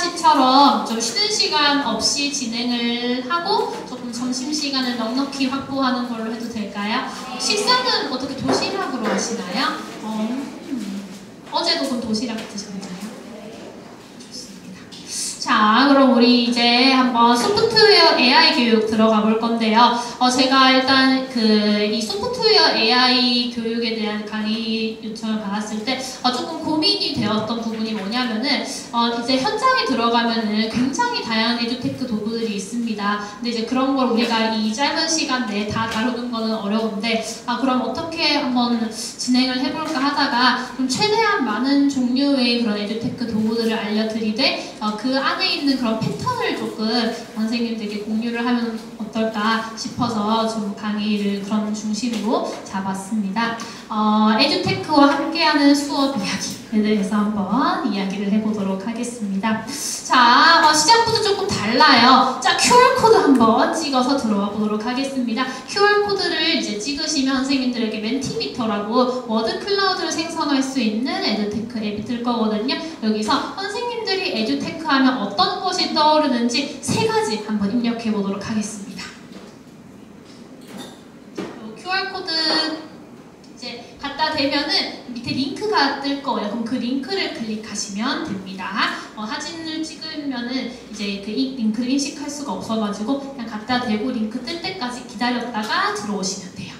시처럼 좀 쉬는 시간 없이 진행을 하고 조금 점심시간을 넉넉히 확보하는 걸로 해도 될까요? 식사는 어떻게 도시락으로 하시나요? 어제도 그럼 도시락 드셨나요? 좋습니다. 자, 그럼 우리 이제 한번 소프트웨어 AI 교육 들어가 볼 건데요. 제가 일단 이 소프트웨어 AI 교육에 대한 강의 요청을 받았을 때 조금 고민이 되었던 부분이 뭐냐면은 이제 현장에 들어가면은 굉장히 다양한 에듀테크 도구들이 있습니다. 근데 이제 그런 걸 우리가 이 짧은 시간 내에 다 다루는 거는 어려운데 그럼 어떻게 한번 진행을 해볼까 하다가 좀 최대한 많은 종류의 그런 에듀테크 도구들을 알려드리되 그 안에 있는 그런 패턴을 조금 선생님들께 공유를 하면 어떨까 싶어서 좀 강의를 그런 중심으로 잡았습니다. 에듀테크와 함께하는 수업 이야기에 대해서 한번 이야기를 해보도록 하겠습니다. 자, 시작부터 조금 달라요. 자, QR코드 한번 찍어서 들어와 보도록 하겠습니다. QR코드를 이제 찍으시면 선생님들에게 멘티미터라고 워드 클라우드를 생성할 수 있는 에듀테크 앱이 뜰 거거든요. 여기서 선생님들이 에듀테크 하면 어떤 것이 떠오르는지 3가지 한번 입력해 보도록 하겠습니다. QR코드 이제 갖다 대면은 밑에 링크가 뜰 거예요. 그럼 그 링크를 클릭하시면 됩니다. 사진을 찍으면은 이제 그 링크를 인식할 수가 없어가지고 그냥 갖다 대고 링크 뜰 때까지 기다렸다가 들어오시면 돼요.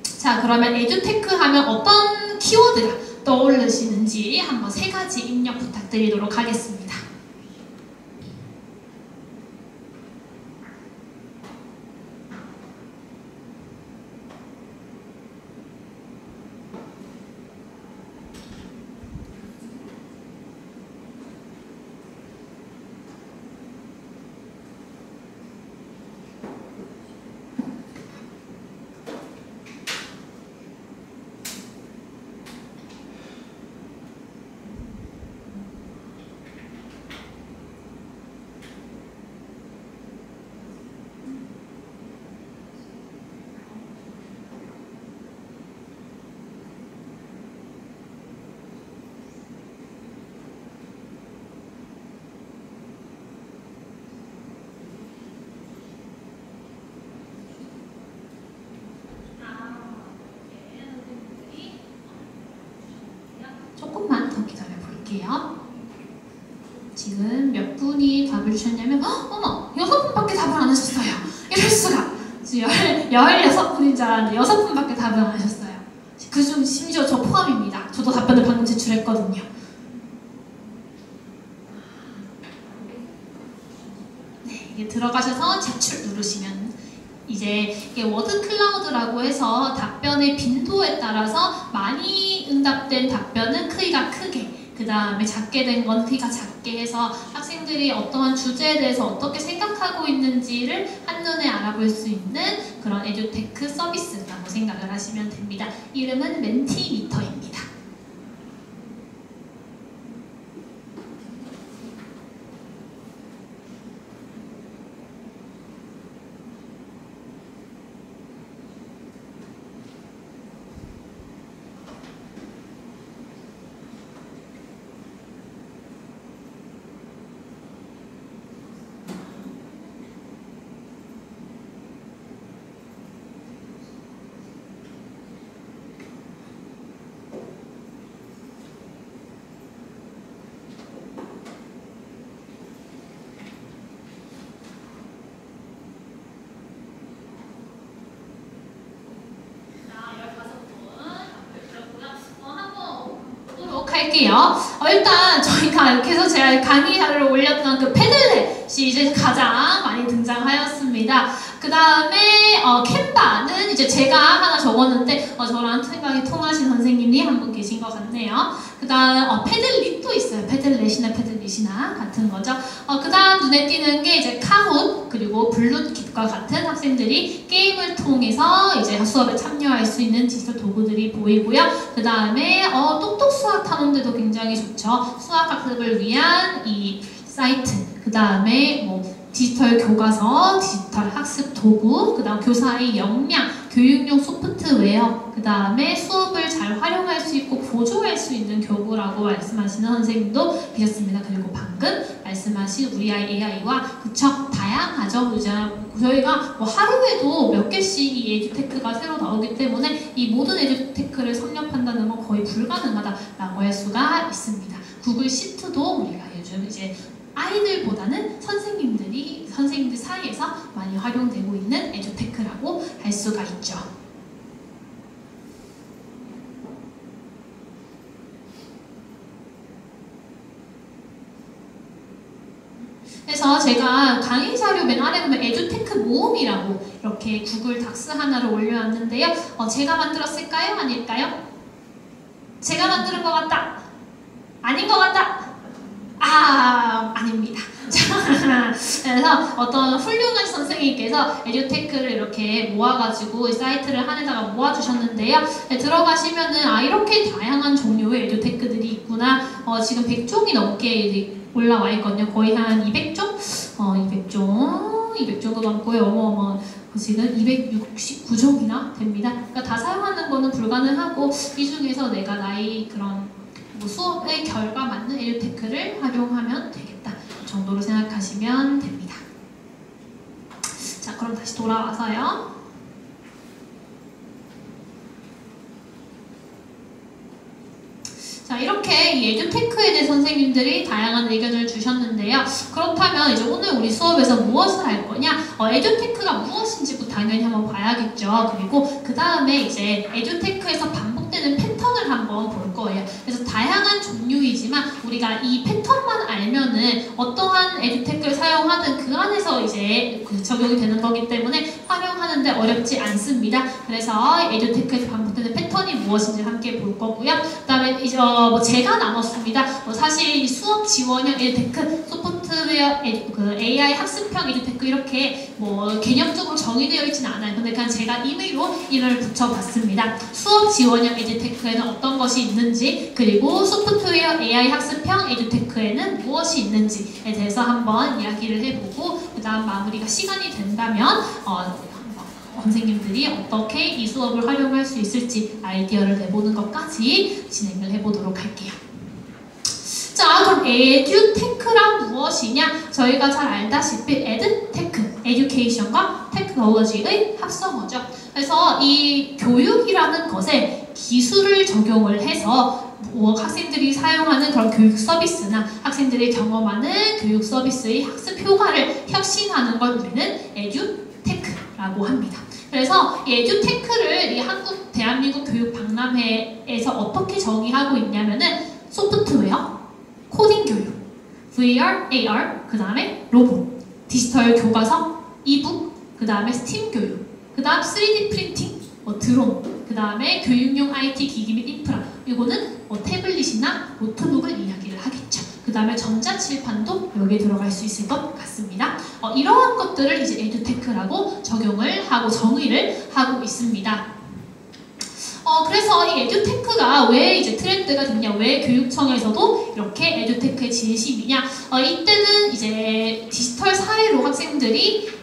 자, 그러면 에듀테크 하면 어떤 키워드가 떠오르시는지 한번 3가지 입력 부탁드리도록 하겠습니다. 조금만 더 기다려 볼게요. 지금 몇 분이 답을 주셨냐면 어머! 6분밖에 답을 안 하셨어요. 이럴 수가! 16분인 줄 알았는데 6분밖에 답을 안 하셨어요. 그중 심지어 저 포함입니다. 저도 답변을 방금 제출했거든요. 네, 이게 들어가셔서 제출 누르시면 이제 이게 워드 클라우드라고 해서 답변의 빈도에 따라서 많이 응답된 답변은 크기가 크게, 그 다음에 작게 된 건 크기가 작게 해서 학생들이 어떠한 주제에 대해서 어떻게 생각하고 있는지를 한눈에 알아볼 수 있는 그런 에듀테크 서비스라고 생각을 하시면 됩니다. 이름은 멘티미터입니다. 할게요. 일단 저희가 이렇게 해서 제가 강의를 올렸던 그 패들렛이 이제 가장 많이 등장하였습니다. 그 다음에 캔바는 이제 제가 하나 적었는데 저랑 생각이 통하신 선생님이 한 분 계신 것 같네요. 그 다음 패들릿도 있어요. 패들렛이나 패들릿이나 같은 거죠. 그 다음 눈에 띄는 게 이제 카훈 그리고 블루킷과 같은 학생들이 게임을 통해서 이제 수업에 참여할 수 있는 디지털 도구들이 보이고요. 그 다음에 똑똑 수학 탐험대도 굉장히 좋죠. 수학 학습을 위한 이 사이트, 그 다음에 뭐 디지털 교과서, 디지털 학습 도구, 그 다음 교사의 역량, 교육용 소프트웨어, 그 다음에 수업을 잘 활용할 수 있고 보조할 수 있는 교구라고 말씀하시는 선생님도 계셨습니다. 그리고 방금 말씀하신 우리 아이 AI와 그쵸? 다양하죠. 이제 저희가 뭐 하루에도 몇 개씩 이 에듀테크가 새로 나오기 때문에 이 모든 에듀테크를 섭렵한다는 건 거의 불가능하다라고 할 수가 있습니다. 구글 시트도 우리가 요즘 이제 아이들보다는 선생님들 사이에서 많이 활용되고 있는 에듀테크라고 할 수가 있죠. 그래서 제가 강의 자료 맨 아래 보면 에듀테크 모음이라고 이렇게 구글 닥스 하나를 올려놨는데요. 제가 만들었을까요? 아닐까요? 제가 만드는 것 같다. 아닌 것 같다. 아닙니다. 그래서 어떤 훌륭한 선생님께서 에듀테크를 이렇게 모아가지고 사이트를 한에다가 모아주셨는데요. 들어가시면은 이렇게 다양한 종류의 에듀테크들이 있구나. 지금 100종이 넘게 올라와 있거든요. 거의 한 200종? 200종도 넘고요. 지금 269종이나 됩니다. 그러니까 다 사용하는 거는 불가능하고 이 중에서 내가 나의 그런 수업의 결과 맞는 에듀테크를 활용하면 되겠다 정도로 생각하시면 됩니다. 자, 그럼 다시 돌아와서요. 자, 이렇게 이 에듀테크에 대해 선생님들이 다양한 의견을 주셨는데요. 그렇다면 이제 오늘 우리 수업에서 무엇을 할 거냐? 에듀테크가 무엇인지부터 당연히 한번 봐야겠죠. 그리고 그 다음에 이제 에듀테크에서 반복되는 패턴을 한번 볼 거예요. 그래서 다양한 종류이지만 우리가 이 패턴만 알면은 어떠한 에듀테크를 사용하든 그 안에서 이제 적용이 되는 거기 때문에 활용하는데 어렵지 않습니다. 그래서 에듀테크에서 반복되는 패턴이 무엇인지 함께 볼 거고요. 그 다음에 이제 제가 나눴습니다. 사실 이 수업 지원형 에듀테크, 소프트웨어 AI 학습형 에듀테크 이렇게 개념적으로 정의되어 있지는 않아요. 근데 그냥 제가 임의로 이름을 붙여봤습니다. 수업 지원형 에듀테크에는 어떤 것이 있는지, 그리고 소프트웨어 AI 학습형 에듀테크에는 무엇이 있는지에 대해서 한번 이야기를 해보고 그 다음 마무리가 시간이 된다면 선생님들이 어떻게 이 수업을 활용할 수 있을지 아이디어를 내보는 것까지 진행을 해보도록 할게요. 자, 그럼 에듀테크란 무엇이냐? 저희가 잘 알다시피 에드테크, 에듀케이션과 테크놀로지의 합성어죠. 그래서 이 교육이라는 것에 기술을 적용을 해서 학생들이 사용하는 그런 교육 서비스나 학생들이 경험하는 교육 서비스의 학습 효과를 혁신하는 걸 우리는 에듀테크라고 합니다. 그래서 이 에듀테크를 이 대한민국 교육 박람회에서 어떻게 정의하고 있냐면은 소프트웨어, 코딩 교육, VR, AR, 그 다음에 로봇, 디지털 교과서, 이북, 그 다음에 스팀 교육, 그 다음 3D 프린팅, 드론, 그 다음에 교육용 IT 기기 및 인프라, 이거는 태블릿이나 노트북을 이야기를 하겠죠. 그 다음에 전자칠판도 여기에 들어갈 수 있을 것 같습니다. 이러한 것들을 이제 에듀테크라고 적용을 하고 정의를 하고 있습니다. 그래서 이 에듀테크가 왜 이제 트렌드가 됐냐, 왜 교육청에서도 이렇게 에듀테크의 진심이냐, 이때는 이제 디지털 사회로 학생들이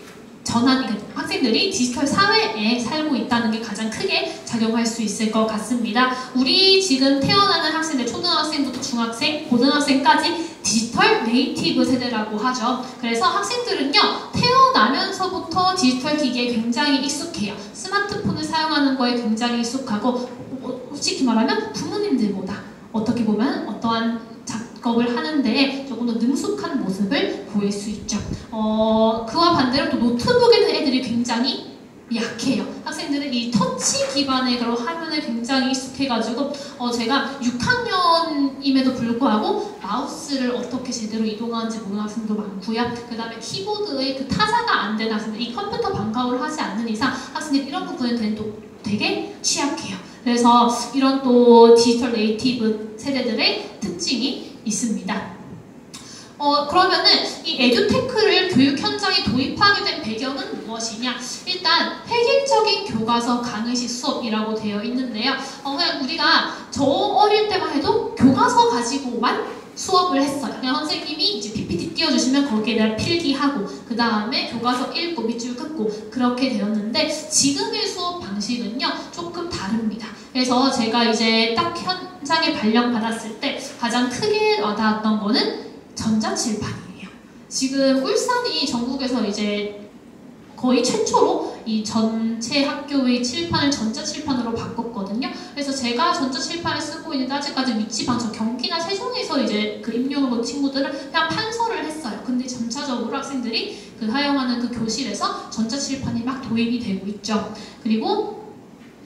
디지털 사회에 살고 있다는 게 가장 크게 작용할 수 있을 것 같습니다. 우리 지금 태어나는 학생들, 초등학생부터 중학생, 고등학생까지 디지털 네이티브 세대라고 하죠. 그래서 학생들은요, 태어나면서부터 디지털 기기에 굉장히 익숙해요. 스마트폰을 사용하는 거에 굉장히 익숙하고, 솔직히 말하면 부모님들보다 어떻게 보면 어떠한 작업을 하는데 조금 더 능숙한 모습을 보일 수 있죠. 그와 반대로 또 노트북에는 애들이 굉장히 약해요. 학생들은 이 터치 기반의 그런 화면에 굉장히 익숙해가지고 제가 6학년임에도 불구하고 마우스를 어떻게 제대로 이동하는지 모르는 학생도 많고요. 그 다음에 키보드의 그 타자가 안 되는 학생들, 이 컴퓨터 방과후를 하지 않는 이상 학생들이 이런 부분에 또 되게 취약해요. 그래서 이런 또 디지털 네이티브 세대들의 특징이 있습니다. 그러면은 이 에듀테크를 교육 현장에 도입하게 된 배경은 무엇이냐? 일단 획일적인 교과서 강의식 수업이라고 되어 있는데요. 그냥 우리가 저 어릴 때만 해도 교과서 가지고만 수업을 했어요. 그냥 선생님이 이제 PPT 띄워주시면 거기에 대한 필기하고 그 다음에 교과서 읽고 밑줄 긋고 그렇게 되었는데 지금의 수업 방식은요 조금 다릅니다. 그래서 제가 이제 딱 현장에 발령받았을 때 가장 크게 와닿았던 거는 전자칠판이에요. 지금 울산이 전국에서 이제 거의 최초로 이 전체 학교의 칠판을 전자칠판으로 바꿨거든요. 그래서 제가 전자칠판을 쓰고 있는데 아직까지 위치방 저 경기나 세종에서 이제 그 입력을 본 친구들은 그냥 판서를 했어요. 근데 점차적으로 학생들이 그 사용하는 그 교실에서 전자칠판이 막 도입이 되고 있죠. 그리고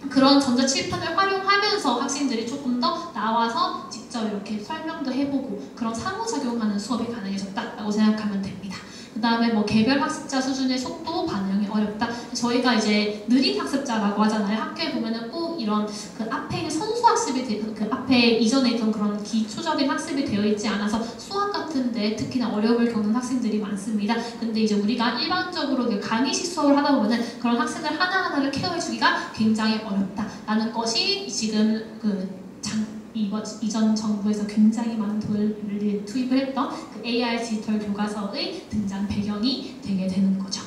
그런 전자칠판을 활용하면서 학생들이 조금 더 나와서 직접 이렇게 설명도 해보고 그런 상호작용하는 수업이 가능해졌다라고 생각하면 됩니다. 그 다음에 뭐 개별 학습자 수준의 속도 반영이 어렵다. 저희가 이제 느린 학습자라고 하잖아요. 학교에 보면은 꼭 이런 그 앞에 선수학습이 그 앞에 이전에 있던 그런 기초적인 학습이 되어 있지 않아서 수학 같은데 특히나 어려움을 겪는 학생들이 많습니다. 근데 이제 우리가 일반적으로 강의식 수업을 하다 보면은 그런 학생들 하나하나를 케어해주기가 굉장히 어렵다라는 것이 지금 이전 정부에서 굉장히 많은 돈을 투입을 했던 그 AR 디지털 교과서의 등장 배경이 되게 되는 거죠.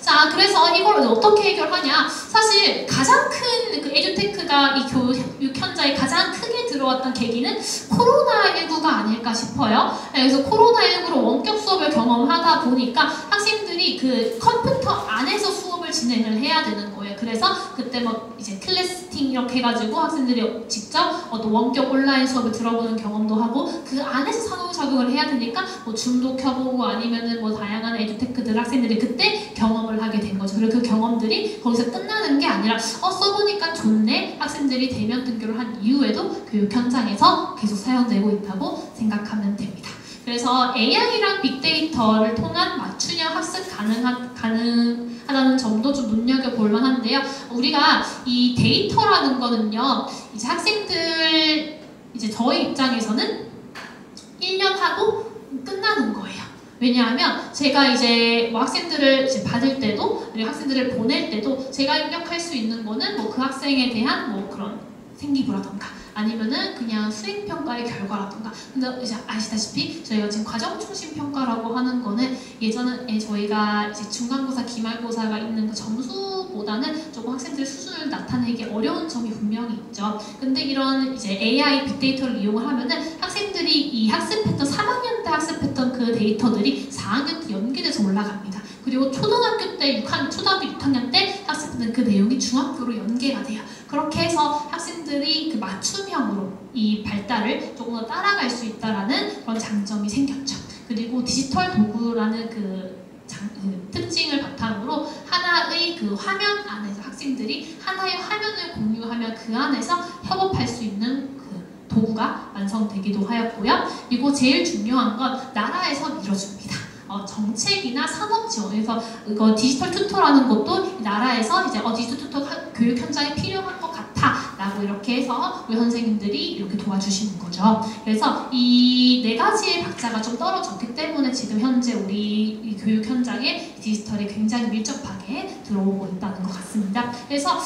자, 그래서 이걸 어떻게 해결하냐? 사실 가장 큰 그 에듀테크가 이 교육 현장에 가장 크게 들어왔던 계기는 코로나19가 아닐까 싶어요. 그래서 코로나19로 원격 수업을 경험하다 보니까 학생들이 그 컴퓨터 안에서 수업을 진행을 해야 되는 거예요. 그래서 그때 뭐 이제 클래스팅 이렇게 해가지고 학생들이 직접 또 원격 온라인 수업을 들어보는 경험도 하고 그 안에서 상호작용을 해야 되니까 뭐 줌도 켜보고 아니면은 뭐 다양한 에듀테크들 학생들이 그때 경험을 하게 된 거죠. 그리고 그 경험들이 거기서 끝나는 게 아니라 써보니까 좋네 학생들이 대면 등교를 한 이후에도 교육 현장에서 계속 사용되고 있다고 생각하면 됩니다. 그래서 AI랑 빅데이터를 통한 맞춤형 학습 가능하다는 점도 좀 눈여겨볼 만한데요. 우리가 이 데이터라는 거는요, 이제 학생들, 이제 저희 입장에서는 1년 하고 끝나는 거예요. 왜냐하면 제가 이제 뭐 학생들을 이제 받을 때도 그리고 학생들을 보낼 때도 제가 입력할 수 있는 거는 뭐 그 학생에 대한 뭐 그런 생기부라던가 아니면은 그냥 수행평가의 결과라던가. 근데 이제 아시다시피 저희가 지금 과정중심평가라고 하는 거는 예전에 저희가 이제 중간고사, 기말고사가 있는 그 점수보다는 조금 학생들의 수준을 나타내기 어려운 점이 분명히 있죠. 근데 이런 이제 AI 빅데이터를 이용을 하면은 학생들이 이 학습했던 3학년 때 학습했던 그 데이터들이 4학년 때 연계돼서 올라갑니다. 그리고 초등학교 때 초등학교 6학년 때 학습했던 그 내용이 중학교로 연계가 돼요. 그렇게 해서 학생들이 그 맞춤형으로 이 발달을 조금 더 따라갈 수 있다라는 그런 장점이 생겼죠. 그리고 디지털 도구라는 그 특징을 바탕으로 하나의 그 화면 안에서 학생들이 하나의 화면을 공유하며 그 안에서 협업할 수 있는 그 도구가 완성되기도 하였고요. 그리고 제일 중요한 건 나라에서 밀어줍니다. 정책이나 산업 지원에서 이거 디지털 튜터라는 것도 나라에서 이제 디지털 튜터 교육 현장에 필요한 것 같아 라고 이렇게 해서 우리 선생님들이 이렇게 도와주시는 거죠. 그래서 이 네 가지의 박자가 좀 떨어졌기 때문에 지금 현재 우리 이 교육 현장에 디지털이 굉장히 밀접하게 들어오고 있다는 것 같습니다. 그래서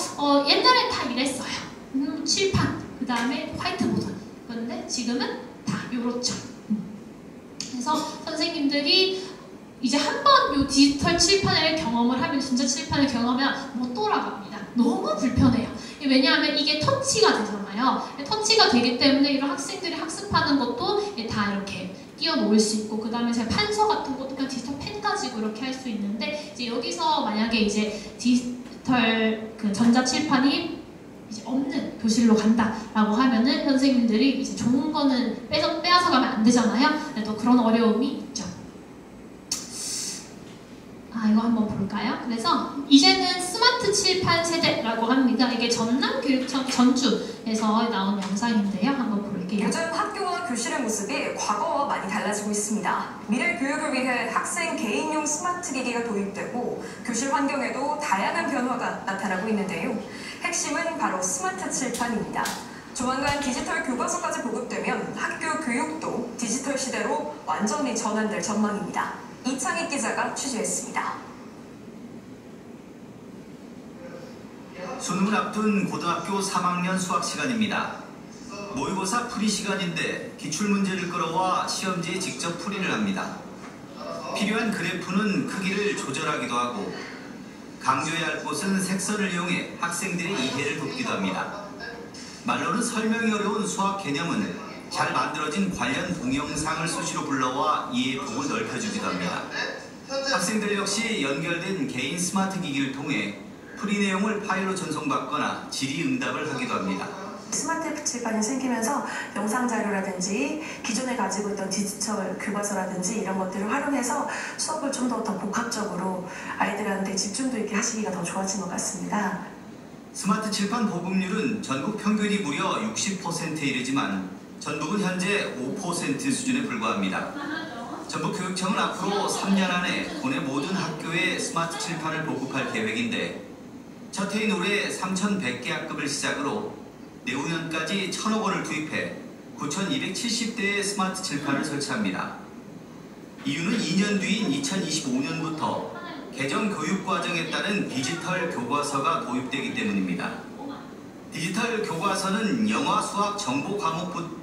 옛날엔 다 이랬어요. 칠판, 그 다음에 화이트보드. 그런데 지금은 다 요렇죠. 그래서 선생님들이 이제 한번 요 디지털 칠판을 경험을 하면, 진짜 칠판을 경험하면 못 돌아갑니다. 너무 불편해요. 왜냐하면 이게 터치가 되잖아요. 터치가 되기 때문에 이런 학생들이 학습하는 것도 다 이렇게 띄워놓을 수 있고, 그 다음에 제가 판서 같은 것도 그냥 디지털 펜 가지고 이렇게 할 수 있는데, 이제 여기서 만약에 이제 디지털 그 전자칠판이 이제 없는 교실로 간다라고 하면은 선생님들이 이제 좋은 거는 빼앗아 가면 안 되잖아요. 또 그런 어려움이 있죠. 이거 한번 볼까요? 그래서 이제는 스마트 칠판 세대라고 합니다. 이게 전남교육청 전주에서 나온 영상인데요. 한번 볼게요. 요즘 학교와 교실의 모습이 과거와 많이 달라지고 있습니다. 미래 교육을 위해 학생 개인용 스마트 기기가 도입되고 교실 환경에도 다양한 변화가 나타나고 있는데요. 핵심은 바로 스마트 칠판입니다. 조만간 디지털 교과서까지 보급되면 학교 교육도 디지털 시대로 완전히 전환될 전망입니다. 이창익 기자가 취재했습니다. 수능을 앞둔 고등학교 3학년 수학 시간입니다. 모의고사 풀이 시간인데 기출문제를 끌어와 시험지에 직접 풀이를 합니다. 필요한 그래프는 크기를 조절하기도 하고 강조해야 할 곳은 색선을 이용해 학생들의 이해를 돕기도 합니다. 말로는 설명이 어려운 수학 개념은 잘 만들어진 관련 동영상을 수시로 불러와 이해폭을 넓혀주기도 합니다. 학생들 역시 연결된 개인 스마트 기기를 통해 풀이 내용을 파일로 전송받거나 질의응답을 하기도 합니다. 스마트 칠판이 생기면서 영상 자료라든지 기존에 가지고 있던 디지털 교과서라든지 이런 것들을 활용해서 수업을 좀 더 복합적으로 아이들한테 집중도 있게 하시기가 더 좋아진 것 같습니다. 스마트 칠판 보급률은 전국 평균이 무려 60%에 이르지만 전북은 현재 5% 수준에 불과합니다. 전북교육청은 앞으로 3년 안에 국내 모든 학교에 스마트 칠판을 보급할 계획인데 첫 해인 올해 3,100개 학급을 시작으로 내후년까지 1,000억 원을 투입해 9,270대의 스마트 칠판을 설치합니다. 이유는 2년 뒤인 2025년부터 개정 교육과정에 따른 디지털 교과서가 도입되기 때문입니다. 디지털 교과서는 영어, 수학, 정보 과목부터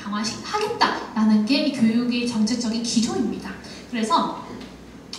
강화하겠다라는 게 이 교육의 정책적인 기조입니다. 그래서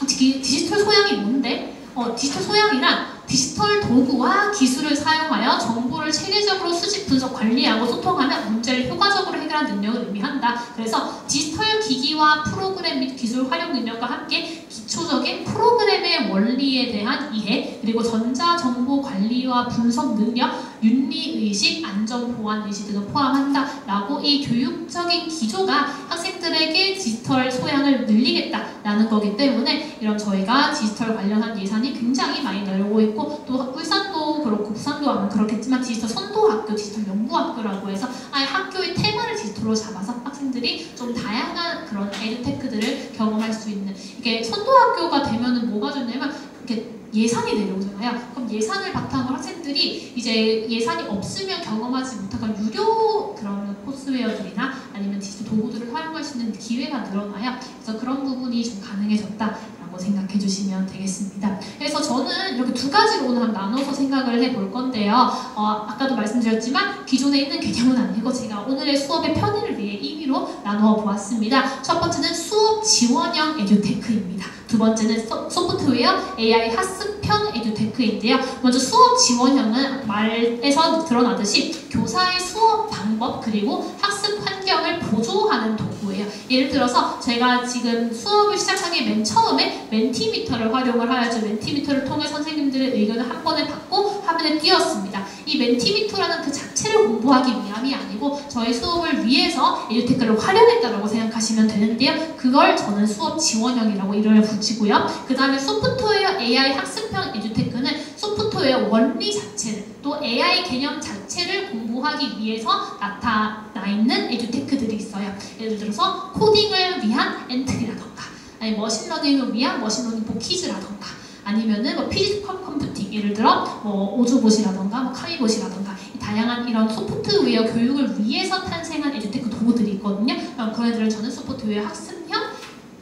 디지털 소양이 뭔데? 디지털 소양이란 디지털 도구와 기술을 사용하여 정보를 체계적으로 수집, 분석, 관리하고 소통하며 문제를 효과적으로 해결하는 능력을 의미한다. 그래서 디지털 기기와 프로그램 및 기술 활용 능력과 함께 기초적인 프로그램의 원리에 대한 이해, 그리고 전자정보 관리와 분석 능력, 윤리의식, 안전보안의식 등을 포함한다라고 이 교육적인 기조가 학생들에게 디지털 소양을 늘리겠다라는 거기 때문에 이런 저희가 디지털 관련한 예산이 굉장히 많이 나오고 있고 또 울산도 그렇고 부산도 아마 그렇겠지만 디지털 선도학교, 디지털 연구학교라고 해서 아예 학교의 테마를 디지털로 잡아서 학생들이 좀 다양한 그런 에듀테크들을 경험할 수 있는 이게 선도학교가 되면은 뭐가 좋냐면 이렇게 예산이 내려오잖아요. 그럼 예산을 바탕으로 학생들이 이제 예산이 없으면 경험하지 못한 유료 그런 코스웨어들이나 아니면 디지털 도구들을 활용할 수 있는 기회가 늘어나요. 그래서 그런 부분이 좀 가능해졌다라고 생각해 주시면 되겠습니다. 그래서 저는 이렇게 두 가지로 오늘 한번 나눠서 생각을 해볼 건데요. 아까도 말씀드렸지만 기존에 있는 개념은 아니고 제가 오늘의 수업의 편의를 위해 임의로 나누어 보았습니다. 첫 번째는 수업 지원형 에듀테크입니다. 두 번째는 소프트웨어 AI 학습형 에듀테크인데요. 먼저 수업 지원형은 말에서 드러나듯이 교사의 수업 방법 그리고 학습 환경을 보조하는 도구예요. 예를 들어서 제가 지금 수업을 시작하기 맨 처음에 멘티미터를 활용을 하여서 멘티미터를 통해 선생님들의 의견을 한 번에 받고 화면에 띄웠습니다. 이 멘티미터라는 그 자체를 공부하기 위함이 아니고 저희 수업을 위해서 에듀테크를 활용했다고 생각하시면 되는데요. 그걸 저는 수업 지원형이라고 이름을 붙이고요. 그 다음에 소프트웨어 AI 학습형 에듀테크는 소프트웨어 원리 자체를 또 AI 개념 자체를 공부하기 위해서 나타나 있는 에듀테크들이 있어요. 예를 들어서 코딩을 위한 엔트리라던가 아니 머신러닝을 위한 머신러닝 보키즈라던가 아니면은 뭐 피지컬 컴퓨팅 예를 들어 뭐 오즈봇이라던가 뭐 카미봇이라던가 다양한 이런 소프트웨어 교육을 위해서 탄생한 에듀테크 도구들이 있거든요. 그런 애들을 저는 소프트웨어 학습형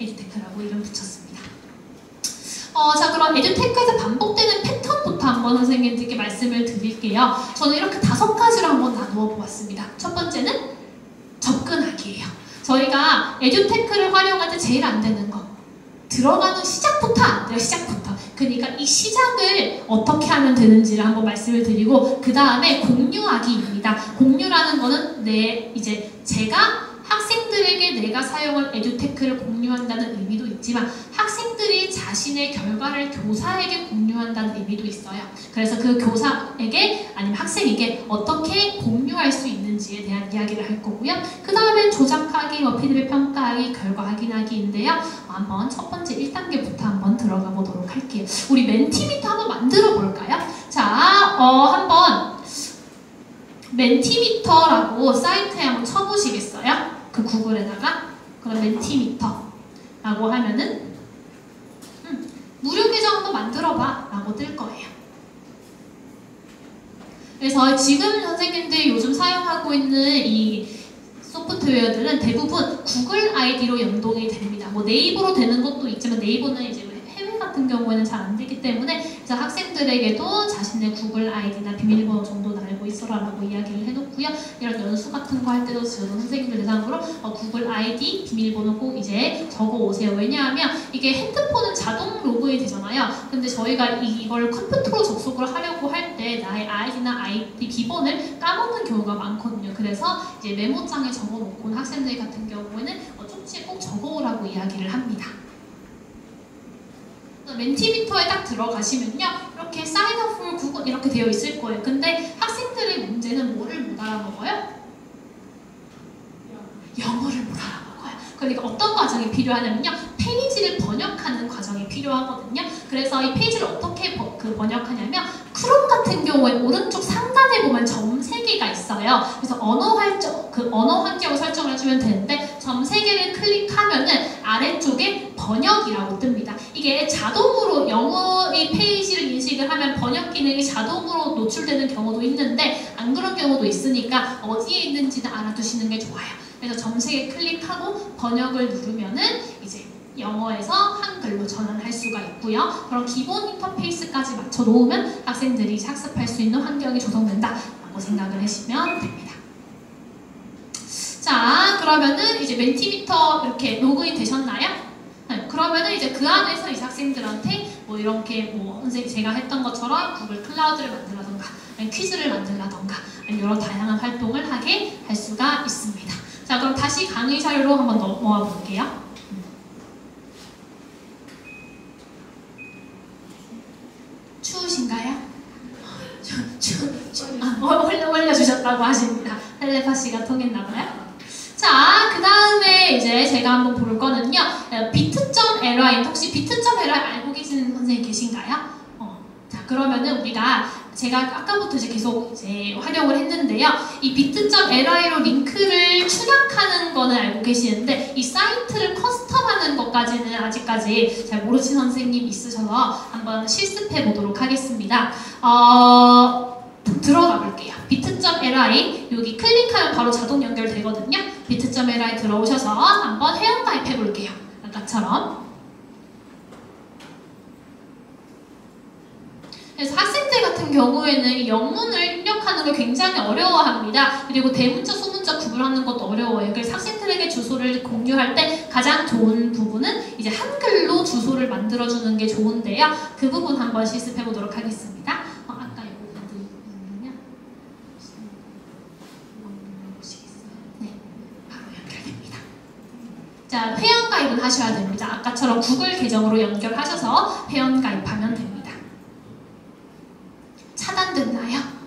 에듀테크라고 이름 붙였습니다. 자 그럼 에듀테크에서 반복되는 패턴부터 한번 한번 선생님들께 말씀을 드릴게요. 저는 이렇게 5가지로 한번 나누어 보았습니다. 첫 번째는 접근하기예요. 저희가 에듀테크를 활용할 때 제일 안 되는 거, 들어가는 시작부터 안 돼요. 시작부터. 그러니까 이 시작을 어떻게 하면 되는지를 한번 말씀을 드리고, 그 다음에 공유하기입니다. 공유라는 거는 제가 학생들에게 내가 사용한 에듀테크를 공유한다는 의미도 있지만, 학생들이 자신의 결과를 교사에게 공유한다는 의미도 있어요. 그래서 그 교사에게 아니면 학생에게 어떻게 공유할 수 있는지에 대한 이야기를 할 거고요. 그 다음에 조작하기, 피드백 평가하기, 결과 확인하기인데요. 한번 첫 번째 1단계부터 한번 들어가 보도록 할게요. 우리 멘티미터 한번 만들어 볼까요? 자, 한번 멘티미터라고 사이트에 한번 쳐보시겠어요? 그 구글에다가. 그럼 멘티미터라고 하면은 무료 계정 한번 만들어봐 라고 뜰 거예요. 그래서 지금 선생님들이 요즘 사용하고 있는 이 소프트웨어들은 대부분 구글 아이디로 연동이 됩니다. 뭐 네이버로 되는 것도 있지만 네이버는 이제 해외 같은 경우에는 잘 안 되기 때문에, 그래서 학생들에게도 자신의 구글 아이디나 비밀번호 정도는 알고 있어라라고 이야기를 해놓고요. 이런 연수 같은 거 할 때도 저도 선생님들 대상으로 구글 아이디, 비밀번호 꼭 이제 적어 오세요. 왜냐하면 이게 핸드폰은 자동 로그인이 되잖아요. 근데 저희가 이걸 컴퓨터로 접속을 하려고 할 때 나의 아이디나 아이디 비번을 까먹는 경우가 많거든요. 그래서 이제 메모장에 적어놓고 학생들 같은 경우에는 쪽지에 꼭 적어오라고 이야기를 합니다. 멘티미터에 딱 들어가시면요, 이렇게 sign up for Google 이렇게 되어 있을 거예요. 근데 학생들의 문제는 뭐를 못 알아먹어요? 영어를 못 알아먹어요. 그러니까 어떤 과정이 필요하냐면요, 페이지를 번역하는 과정이 필요하거든요. 그래서 이 페이지를 어떻게 번역하냐면, 크롬 같은 경우에 오른쪽 상단에 보면 점 3개가 있어요. 그래서 언어 환경을 설정을 해주면 되는데, 점 3개를 클릭하면은 아래쪽에 번역이라고 뜹니다. 이게 자동으로 영어의 페이지를 인식을 하면 번역 기능이 자동으로 노출되는 경우도 있는데, 안 그런 경우도 있으니까 어디에 있는지는 알아두시는 게 좋아요. 그래서 점 3개 클릭하고 번역을 누르면은 이제 영어에서 한글로 전환할 수가 있고요. 그럼 기본 인터페이스까지 맞춰 놓으면 학생들이 학습할 수 있는 환경이 조성된다라고 생각을 하시면 됩니다. 자, 그러면은 이제 멘티미터 이렇게 로그인 되셨나요? 네, 그러면은 이제 그 안에서 이제 학생들한테 뭐 이렇게 선생님 제가 했던 것처럼 구글 클라우드를 만들라던가, 아니면 퀴즈를 만들라던가, 아니면 이런 다양한 활동을 하게 할 수가 있습니다. 자, 그럼 다시 강의 자료로 한번 넘어와 볼게요. 추우신가요? 올려주셨다고 하십니다. 텔레파시가 통했나봐요. 자, 그 다음에 이제 제가 한번 볼 거는요, 비트.li. 혹시 비트.li 알고 계시는 선생님 계신가요? 자, 그러면은 제가 아까부터 이제 계속 활용을 했는데요. 이 비트.li로 링크를 축약하는 거는 알고 계시는데, 이 사이트를 커스텀하는 것까지는 아직까지 잘 모르시는 선생님 있으셔서 한번 실습해 보도록 하겠습니다. 들어가 볼게요. 비트.li 여기 클릭하면 바로 자동 연결되거든요. 비트.li 들어오셔서 한번 회원가입해 볼게요. 아까처럼. 그래서 학생들 같은 경우에는 영문을 입력하는 걸 굉장히 어려워합니다. 그리고 대문자, 소문자 구분하는 것도 어려워요. 그래서 학생들에게 주소를 공유할 때 가장 좋은 부분은 이제 한글로 주소를 만들어주는 게 좋은데요. 그 부분 한번 실습해 보도록 하겠습니다. 아까 이 부분은요. 네, 바로 연결됩니다. 자, 회원가입은 하셔야 됩니다. 아까처럼 구글 계정으로 연결하셔서 회원가입하면 됩니다. 차단됐나요?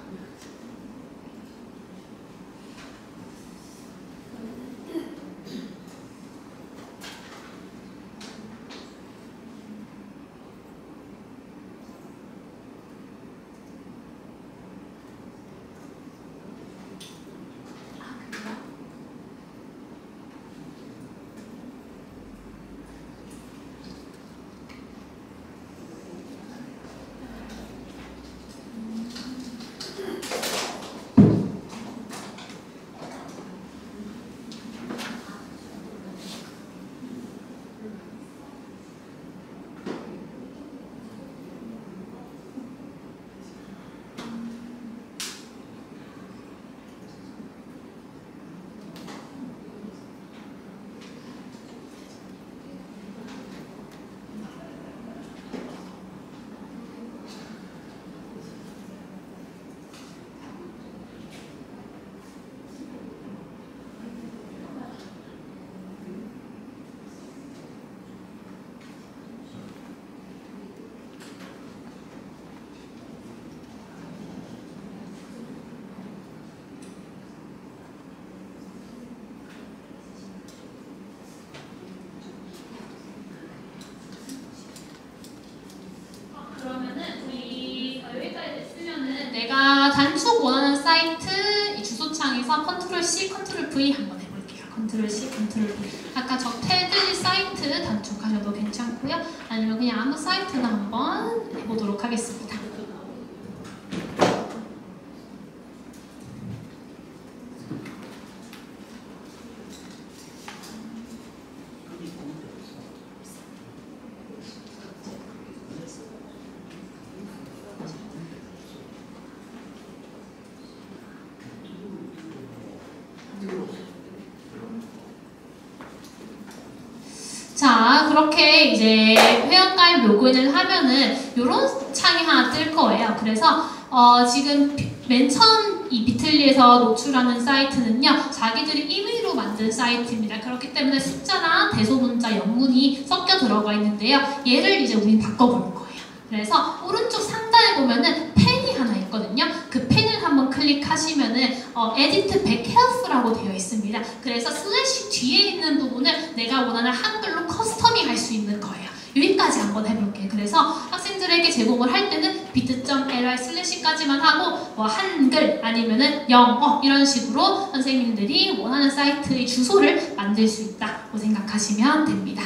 사이트 이 주소창에서 컨트롤 C, 컨트롤 V 한번 해볼게요. 컨트롤 C, 컨트롤 V. 아까 저 테드 사이트 단축하셔도 괜찮고요. 아니면 그냥 아무 사이트나 한번 해보도록 하겠습니다. 자, 그렇게 이제 회원가입 로그인을 하면은 이런 창이 하나 뜰 거예요. 그래서 지금 맨 처음 이 비틀리에서 노출하는 사이트는요, 자기들이 임의로 만든 사이트입니다. 그렇기 때문에 숫자나 대소문자, 영문이 섞여 들어가 있는데요. 얘를 이제 우린 바꿔볼 거예요. 그래서 오른쪽 상단에 보면은 펜이 하나 있거든요. 그 펜을 한번 클릭하시면은 Edit Back Health라고 되어 있습니다. 그래서 슬래시 뒤에 있는 부분을 내가 원하는 한글로 커스터밍 할 수 있는 거예요. 여기까지 한번 해볼게요. 그래서 학생들에게 제공을 할 때는 bit.ly/까지만 하고 뭐 한글 아니면은 영어 이런 식으로 선생님들이 원하는 사이트의 주소를 만들 수 있다고 생각하시면 됩니다.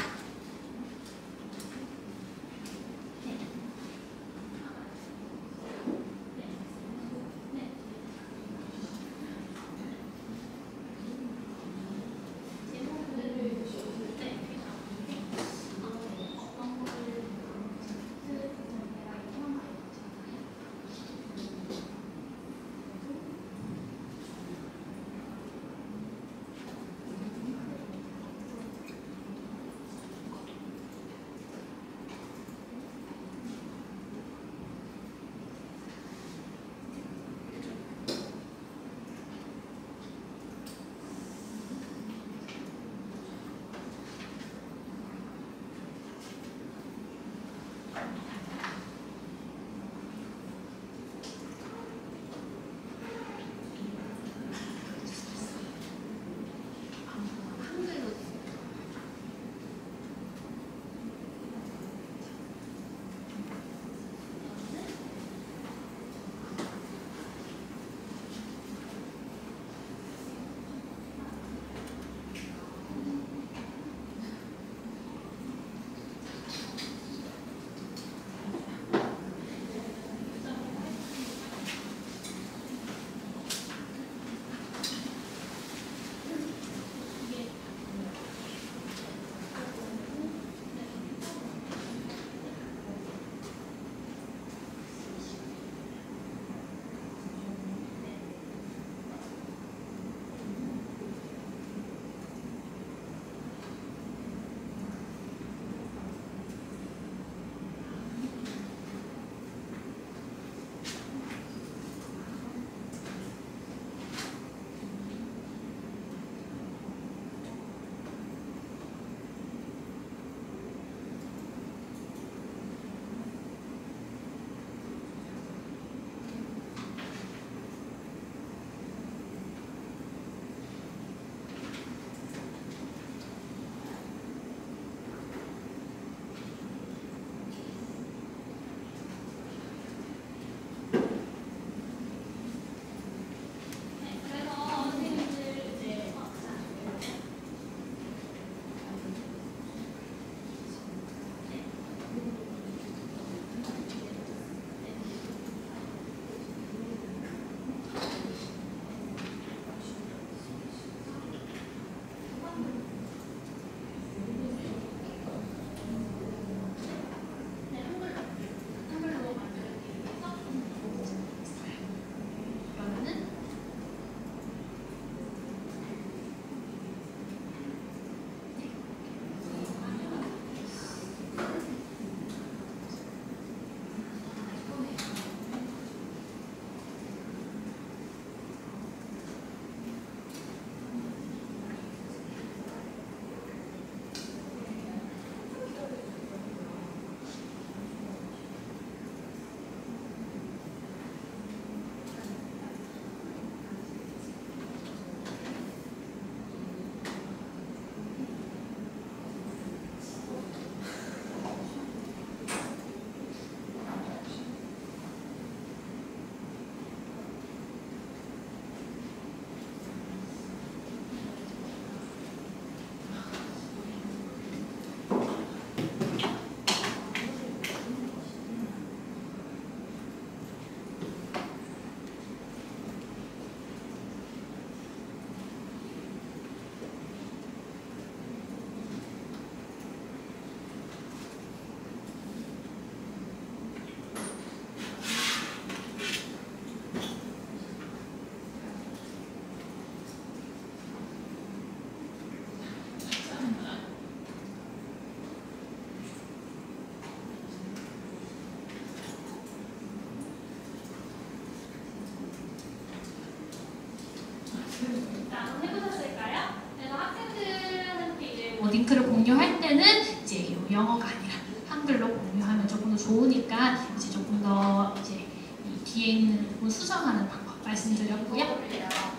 영어가 아니라 한글로 공유하면 조금 더 좋으니까 이제 조금 더 이제 이 뒤에 있는 부분 수정하는 방법 말씀드렸고요.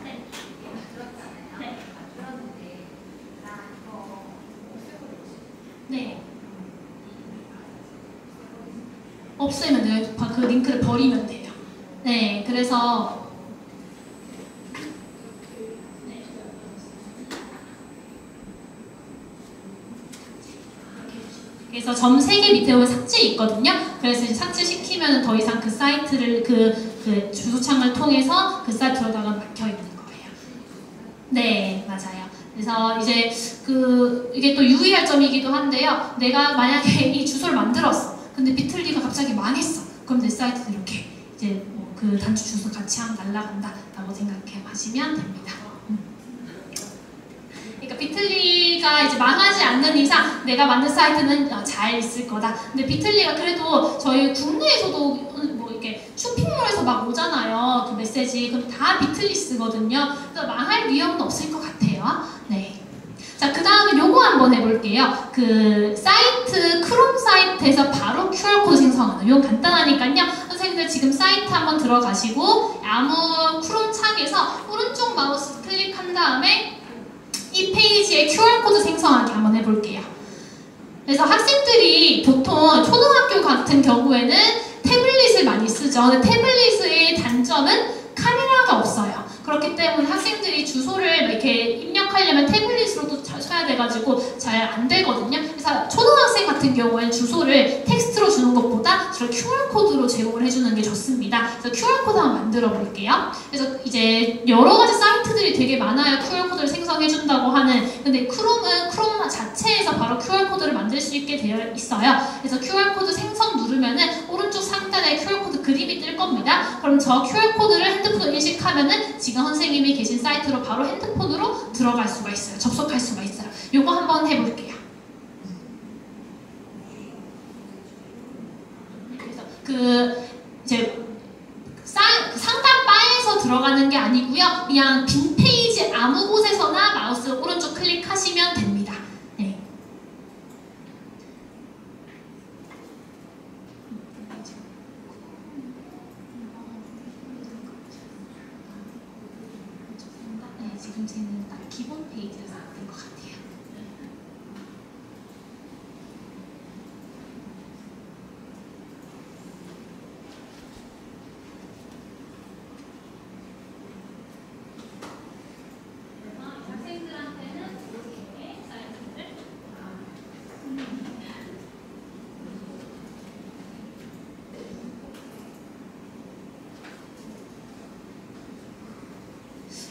네. 네. 없애면 돼요. 그 링크를 버리면 돼요. 네, 그래서 그래서 점 3개 밑에 보면 삭제 있거든요. 그래서 이제 삭제시키면 더 이상 그 사이트를 그 주소창을 통해서 그 사이트 들어가가 막혀 있는 거예요. 네, 맞아요. 그래서 이제 이게 또 유의할 점이기도 한데요. 내가 만약에 이 주소를 만들었어. 근데 비틀리가 갑자기 망했어. 그럼 내 사이트도 이렇게 이제 뭐 그 단추 주소 같이 날라간다라고 생각하시면 됩니다. 그러니까 비틀리가 이제 망하지 않는 이상 내가 만든 사이트는 잘 있을 거다. 근데 비틀리가 그래도 저희 국내에서도 뭐 이렇게 쇼핑몰에서 막 오잖아요. 그 메시지. 그럼 다 비틀리 쓰거든요. 그래서 망할 위험은 없을 것 같아요. 네. 자, 그 다음에 요거 한번 해볼게요. 그 사이트, 크롬 사이트에서 바로 QR코드 생성하는. 이건 간단하니까요. 선생님들 지금 사이트 한번 들어가시고 아무 크롬 창에서 오른쪽 마우스 클릭한 다음에 이 페이지에 QR코드 생성하기 한번 해볼게요. 그래서 학생들이 보통 초등학교 같은 경우에는 태블릿을 많이 쓰죠. 근데 태블릿의 단점은 카메라가 없어요. 그렇기 때문에 학생들이 주소를 이렇게 입력하려면 태블릿으로도 쳐야 돼가지고 잘 안 되거든요. 그래서 초등학생 같은 경우에는 주소를 텍스트로 주는 것보다 주로 QR코드로 제공을 해주는 게 좋습니다. 그래서 QR코드 한번 만들어 볼게요. 그래서 이제 여러 가지 사이트들이 되게 많아요. QR코드를 생성해준다고 하는. 근데 크롬은 크롬 자체에서 바로 QR코드를 만들 수 있게 되어 있어요. 그래서 QR코드 생성 누르면은 오른쪽 상단에 QR코드 그림이 뜰 겁니다. 그럼 저 QR코드를 핸드폰으로 인식하면은 지금 선생님이 계신 사이트로 바로 핸드폰으로 들어갈 수가 있어요. 접속할 수가 있어요. 요거 한번 해볼게요. 그래서 이제 상단 바에서 들어가는 게 아니고요. 그냥 빈 페이지 아무 곳에서나 마우스 오른쪽 클릭하시면 됩니다. 네. 네, 지금 쟤는 딱 기본 페이지에서 된 것 같아요.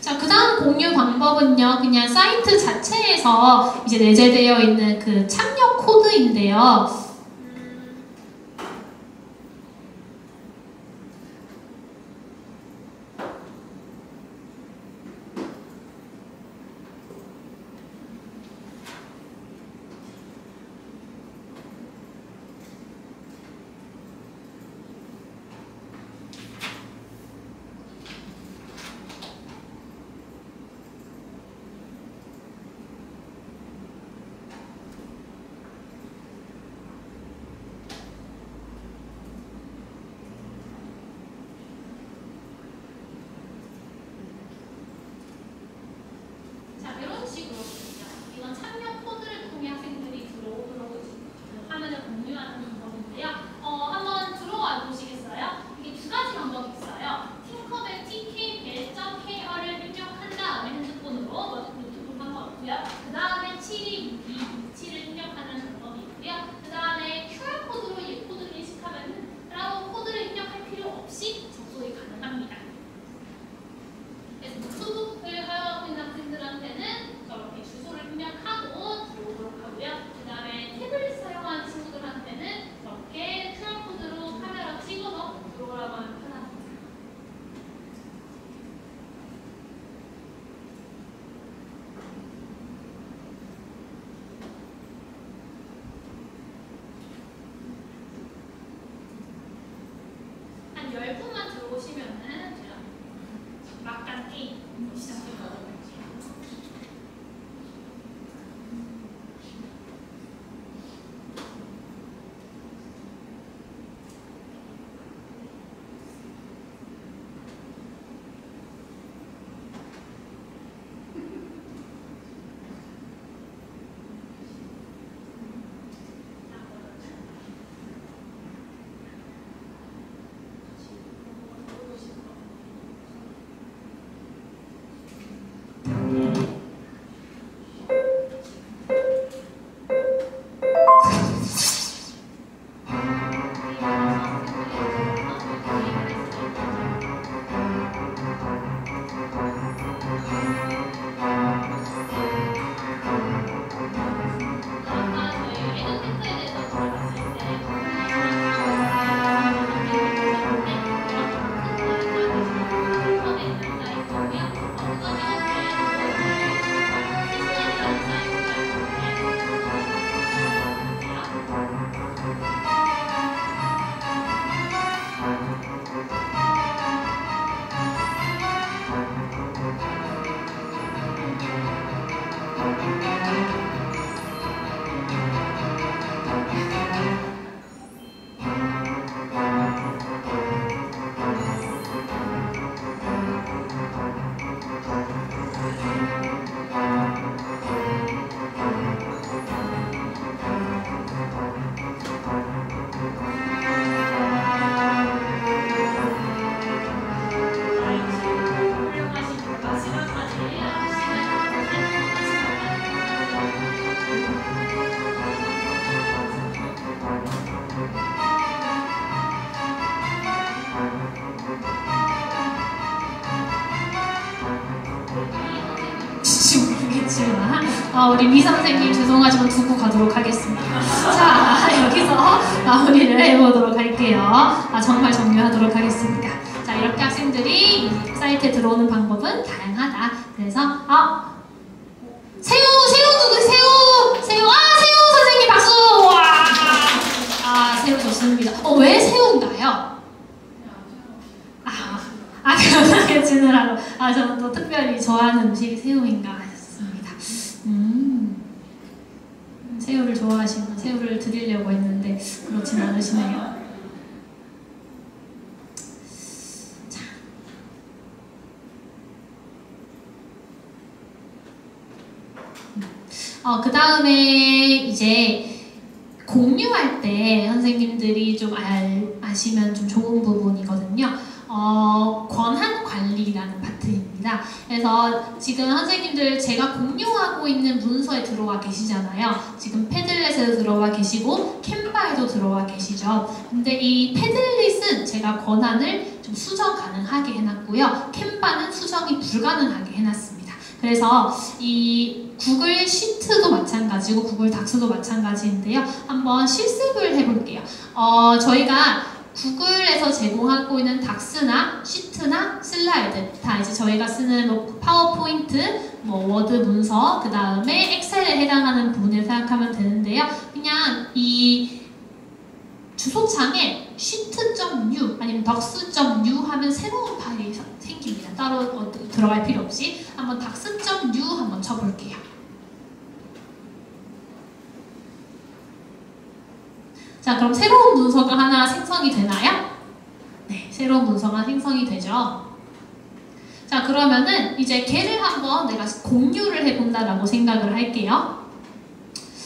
자, 그 다음 공유 방법은요, 그냥 사이트 자체에서 이제 내재되어 있는 그 참여 코드인데요. 모르겠지만 우리 미 선생님 죄송하지만 두고 가도록 하겠습니다. 자, 여기서 마무리를 해보도록 할게요. 정말 정리하도록 하겠습니다. 자, 이렇게 학생들이 이 사이트에 들어오는 방법은 다양하다. 그래서 새우 선생님 박수! 와! 새우 좋습니다. 왜 새우인가요? 편하게 지느라고. 저는 또 특별히 좋아하는 음식이 새우인가 하셨습니다. 새우를 좋아하시면 새우를 드리려고 했는데 그렇진 않으시네요. 그 다음에 이제 공유할 때 선생님들이 좀 아시면 좀 좋은 부분이거든요. 권한 관리라는 파트입니다. 그래서 지금 선생님들 제가 공유하고 있는 문서에 들어와 계시잖아요. 지금 패들렛에도 들어와 계시고 캔바에도 들어와 계시죠. 근데 이 패들렛은 제가 권한을 좀 수정 가능하게 해놨고요. 캔바는 수정이 불가능하게 해놨습니다. 그래서 이 구글 시트도 마찬가지고 구글 닥스도 마찬가지인데요. 한번 실습을 해볼게요. 저희가 구글에서 제공하고 있는 닥스나 시트나 슬라이드 다 이제 저희가 쓰는 뭐 파워포인트, 뭐 워드 문서, 그 다음에 엑셀에 해당하는 부분을 생각하면 되는데요. 그냥 이 주소창에 sheet.u 아니면 docs.u 하면 새로운 파일이 생깁니다. 따로 들어갈 필요 없이 한번 docs.u 한번 쳐볼게요. 자, 그럼 새로운 문서가 하나 생성이 되나요? 네, 새로운 문서가 생성이 되죠. 자, 그러면은 이제 걔를 한번 내가 공유를 해본다라고 생각을 할게요.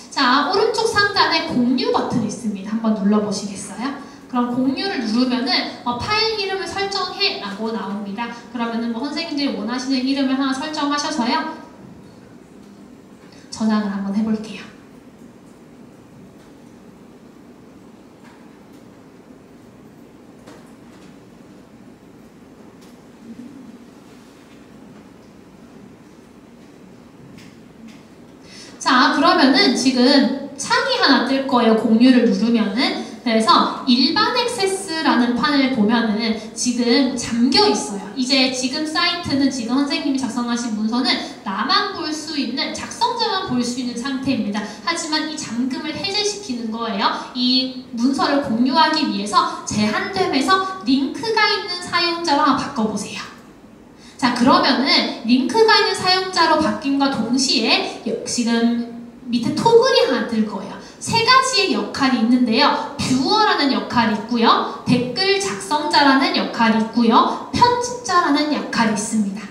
자, 오른쪽 상단에 공유 버튼이 있습니다. 한번 눌러보시겠어요? 그럼 공유를 누르면은 파일 이름을 설정해 라고 나옵니다. 그러면은 뭐 선생님들이 원하시는 이름을 하나 설정하셔서요. 저장을 한번 해볼게요. 자, 그러면은 지금 창이 하나 뜰 거예요. 공유를 누르면은. 그래서 일반 액세스라는 판을 보면은 지금 잠겨 있어요. 이제 지금 사이트는 지금 선생님이 작성하신 문서는 나만 볼 수 있는, 작성자만 볼 수 있는 상태입니다. 하지만 이 잠금을 해제시키는 거예요. 이 문서를 공유하기 위해서 제한됨에서 링크가 있는 사용자로 한번 바꿔보세요. 자, 그러면은 링크가 있는 사용자로 바뀜과 동시에 지금 밑에 토글이 하나 뜰 거예요. 세 가지의 역할이 있는데요. 뷰어라는 역할이 있고요. 댓글 작성자라는 역할이 있고요. 편집자라는 역할이 있습니다.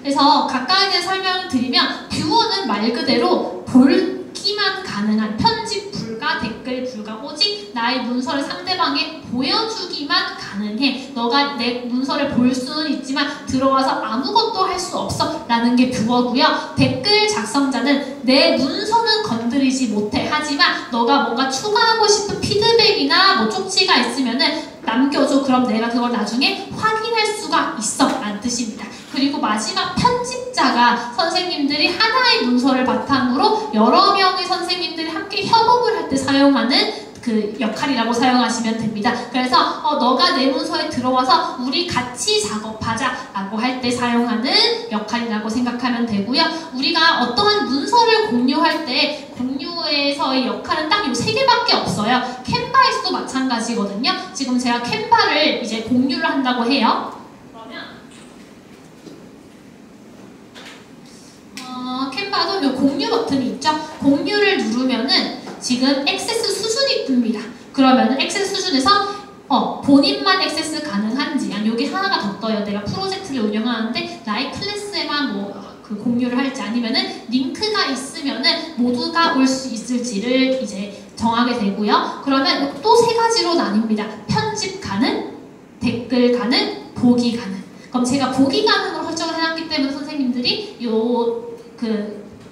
그래서 가까이에 설명을 드리면 뷰어는 말 그대로 보기만 가능한, 편집 불가, 댓글 불가, 오직 나의 문서를 상대방에 보여주기만 가능해. 너가 내 문서를 볼 수는 있지만 들어와서 아무것도 할 수 없어 라는 게 뷰어고요. 댓글 작성자는 내 문서는 건드리지 못해. 하지만 너가 뭔가 추가하고 싶은 피드백이나 뭐 쪽지가 있으면은 남겨줘. 그럼 내가 그걸 나중에 확인할 수가 있어 라는 뜻입니다. 그리고 마지막 편집자가 선생님들이 하나의 문서를 바탕으로 여러 명의 선생님들이 함께 협업을 할 때 사용하는 그 역할이라고 사용하시면 됩니다. 그래서 너가 내 문서에 들어와서 우리 같이 작업하자 라고 할 때 사용하는 역할이라고 생각하면 되고요. 우리가 어떠한 문서를 공유할 때 공유에서의 역할은 딱 이 세 개밖에 없어요. 캔바에서도 마찬가지거든요. 지금 제가 캔바를 이제 공유를 한다고 해요. 캔바도 이 공유 버튼이 있죠? 공유를 누르면은 지금 액세스 수준이 뜹니다. 그러면은 액세스 수준에서 본인만 액세스 가능한지, 아니 여기 하나가 더 떠요. 내가 프로젝트를 운영하는데 나의 클래스에만 뭐 그 공유를 할지, 아니면은 링크가 있으면은 모두가 올 수 있을지를 이제 정하게 되고요. 그러면 또 세 가지로 나뉩니다. 편집 가능, 댓글 가능, 보기 가능. 그럼 제가 보기 가능으로 설정을 해놨기 때문에 선생님들이 요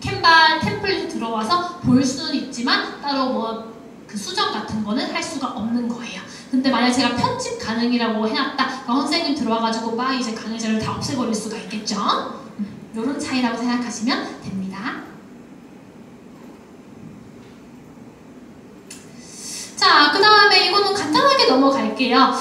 캔바 템플릿 들어와서 볼 수는 있지만 따로 뭐 그 수정 같은 거는 할 수가 없는 거예요. 근데 만약 제가 편집 가능이라고 해놨다, 그럼 선생님 들어와가지고 막 이제 강의자를 다 없애버릴 수가 있겠죠. 이런 차이라고 생각하시면 됩니다. 자, 그 다음에 이거는 간단하게 넘어갈게요.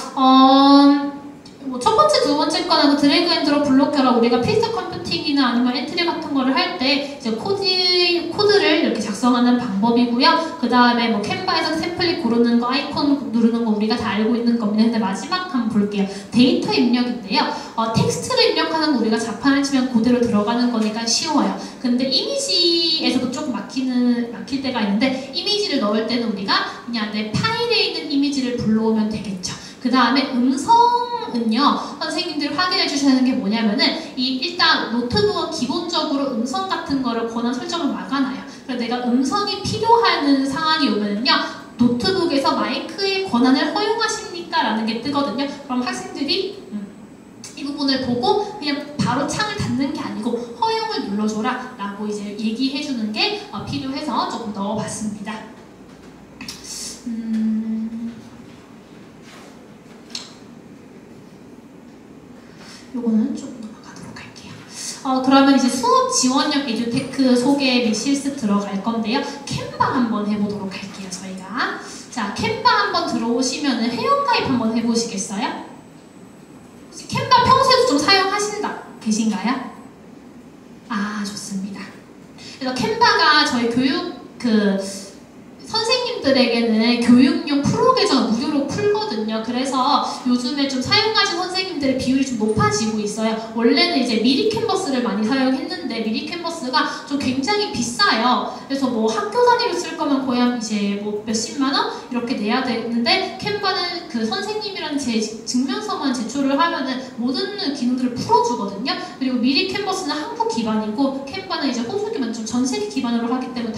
뭐 첫 번째, 두 번째 거는 그 드래그 앤 드롭 블록처럼 우리가 필터 컴퓨팅이나 아니면 엔트리 같은 거를 할 때 이제 코드를 이렇게 작성하는 방법이고요. 그 다음에 뭐 캔바에서 템플릿 고르는 거, 아이콘 누르는 거 우리가 다 알고 있는 겁니다. 근데 마지막 한번 볼게요. 데이터 입력인데요. 텍스트를 입력하는 거 우리가 자판을 치면 그대로 들어가는 거니까 쉬워요. 근데 이미지에서도 조금 막힐 때가 있는데, 이미지를 넣을 때는 우리가 그냥 내 파일에 있는 이미지를 불러오면 되겠죠. 그 다음에 음성은요, 선생님들이 확인해 주셔야 하는 게 뭐냐면은, 일단 노트북은 기본적으로 음성 같은 거를 권한 설정을 막아놔요. 그래서 내가 음성이 필요한 상황이 오면은요, 노트북에서 마이크의 권한을 허용하십니까? 라는 게 뜨거든요. 그럼 학생들이 이 부분을 보고 그냥 바로 창을 닫는 게 아니고 허용을 눌러줘라 라고 이제 얘기해 주는 게 필요해서 조금 넣어봤습니다. 요거는 조금 넘어가도록 할게요. 그러면 이제 수업 지원형 에듀테크 소개 및 실습 들어갈 건데요. 캔바 한번 해보도록 할게요, 저희가. 자, 캔바 한번 들어오시면은 회원가입 한번 해보시겠어요? 혹시 캔바 평소에도 좀 사용하신다 계신가요? 아, 좋습니다. 그래서 캔바가 저희 선생님들에게는 교육용 프로 계정을 무료로 풀거든요. 그래서 요즘에 좀 사용하신 선생님들의 비율이 좀 높아지고 있어요. 원래는 이제 미리 캔버스를 많이 사용했는데 미리 캔버스가 좀 굉장히 비싸요. 그래서 뭐 학교 단위로 쓸 거면 거의 이제 뭐 몇십만 원 이렇게 내야 되는데, 캔바는 그 선생님이라는 제 증명서만 제출을 하면은 모든 기능들을 풀어주거든요. 그리고 미리 캔버스는 한국 기반이고, 캔바는 이제 호주 기반, 좀 전 세계 기반으로 하기 때문에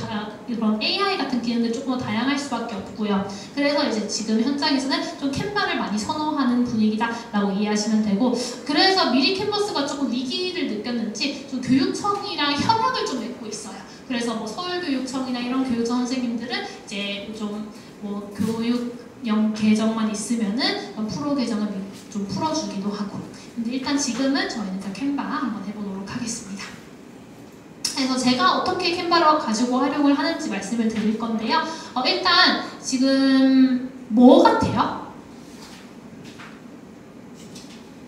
이런 AI 같은 기능들이 조금 더 다양할 수밖에 없고요. 그래서 이제 지금 현장에서는 좀 캔바를 많이 선호하는 분위기다라고 이해하시면 되고, 그래서 미리 캔버스가 조금 위기를 느꼈는지 좀 교육청이랑 협약을 좀 맺고 있어요. 그래서 뭐 서울교육청이나 이런 교육청 선생님들은 이제 좀 뭐 교육용 계정만 있으면은 프로 계정을 좀 풀어주기도 하고. 근데 일단 지금은 저희는 다 캔바 한번 해보도록 하겠습니다. 그래서 제가 어떻게 캔바를 가지고 활용을 하는지 말씀을 드릴 건데요. 일단 지금 뭐 같아요?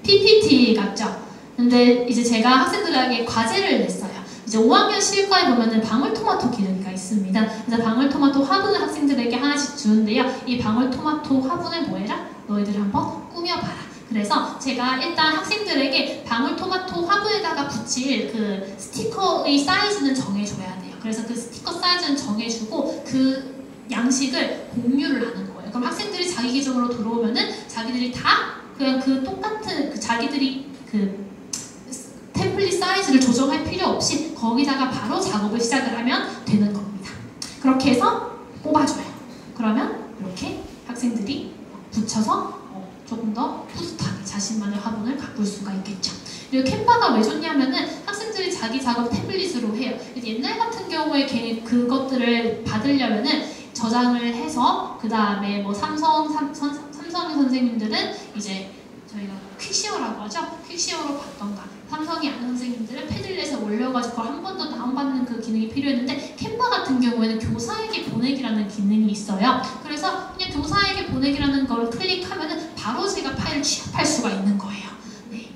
PPT 같죠? 근데 이제 제가 학생들에게 과제를 냈어요. 이제 5학년 실과에 보면은 방울토마토 기능이 있습니다. 그래서 방울토마토 화분을 학생들에게 하나씩 주는데요. 이 방울토마토 화분을 뭐 해라? 너희들 한번 꾸며봐라. 그래서 제가 일단 학생들에게 방울토마토 화분에다가 붙일 그 스티커의 사이즈는 정해줘야 돼요. 그래서 그 스티커 사이즈는 정해주고 그 양식을 공유를 하는 거예요. 그럼 학생들이 자기 계정으로 들어오면은 자기들이 다 그냥 그 똑같은 자기들이 그 템플릿 사이즈를 조정할 필요 없이 거기다가 바로 작업을 시작을 하면 되는 겁니다. 그렇게 해서 뽑아줘요. 그러면 이렇게 학생들이 붙여서 조금 더 뿌듯하게 자신만의 화분을 가꿀 수가 있겠죠. 그리고 캔바가 왜 좋냐면은 학생들이 자기 작업 태블릿으로 해요. 옛날 같은 경우에 그것들을 받으려면은 저장을 해서 그 다음에 뭐 삼성의 선생님들은 이제 저희가 퀵시어라고 하죠. 퀵시어로 받던가, 삼성이 아는 선생님들은 패들렛에 올려가지고 한 번 더 다운받는 그 기능이 필요했는데, 캔바 같은 경우에는 교사에게 보내기라는 기능이 있어요. 그래서 그냥 교사에게 보내기라는 걸 클릭하면은 바로 제가 파일을 취합할 수가 있는 거예요. 네.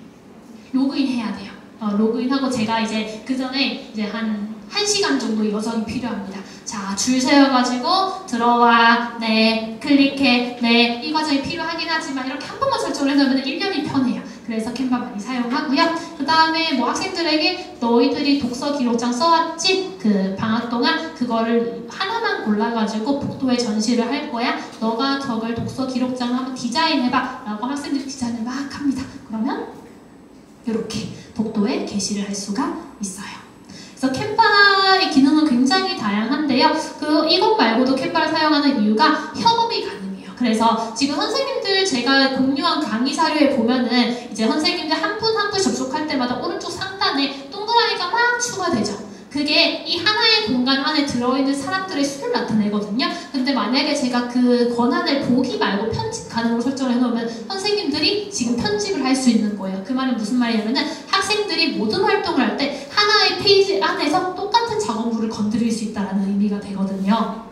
로그인 해야 돼요. 로그인하고 제가 이제 그 전에 이제 한 1시간 정도 여정이 필요합니다. 자, 줄 세워가지고 들어와, 네, 클릭해, 네, 이 과정이 필요하긴 하지만 이렇게 한 번만 설정을 해놓으면 1년이 편해요. 그래서 캔바 많이 사용하고요. 그 다음에 뭐 학생들에게 너희들이 독서 기록장 써왔지? 그 방학 동안 그거를 하나만 골라가지고 복도에 전시를 할 거야. 너가 저걸 독서 기록장을 한번 디자인해봐 라고 학생들이 디자인을 막 합니다. 그러면 이렇게 복도에 게시를 할 수가 있어요. 그래서 캔바의 기능은 굉장히 다양한데요. 이것 말고도 캔바를 사용하는 이유가 협업이 가능해요. 그래서 지금 선생님들 제가 공유한 강의 사료에 보면은 이제 선생님들 한 분 한 분 접속할 때마다 오른쪽 상단에 동그라미가 막 추가되죠. 그게 이 하나의 공간 안에 들어있는 사람들의 수를 나타내거든요. 근데 만약에 제가 그 권한을 보기 말고 편집 가능으로 설정을 해놓으면 선생님들이 지금 편집을 할 수 있는 거예요. 그 말은 무슨 말이냐면은 학생들이 모든 활동을 할 때 하나의 페이지 안에서 똑같은 작업물을 건드릴 수 있다는 의미가 되거든요.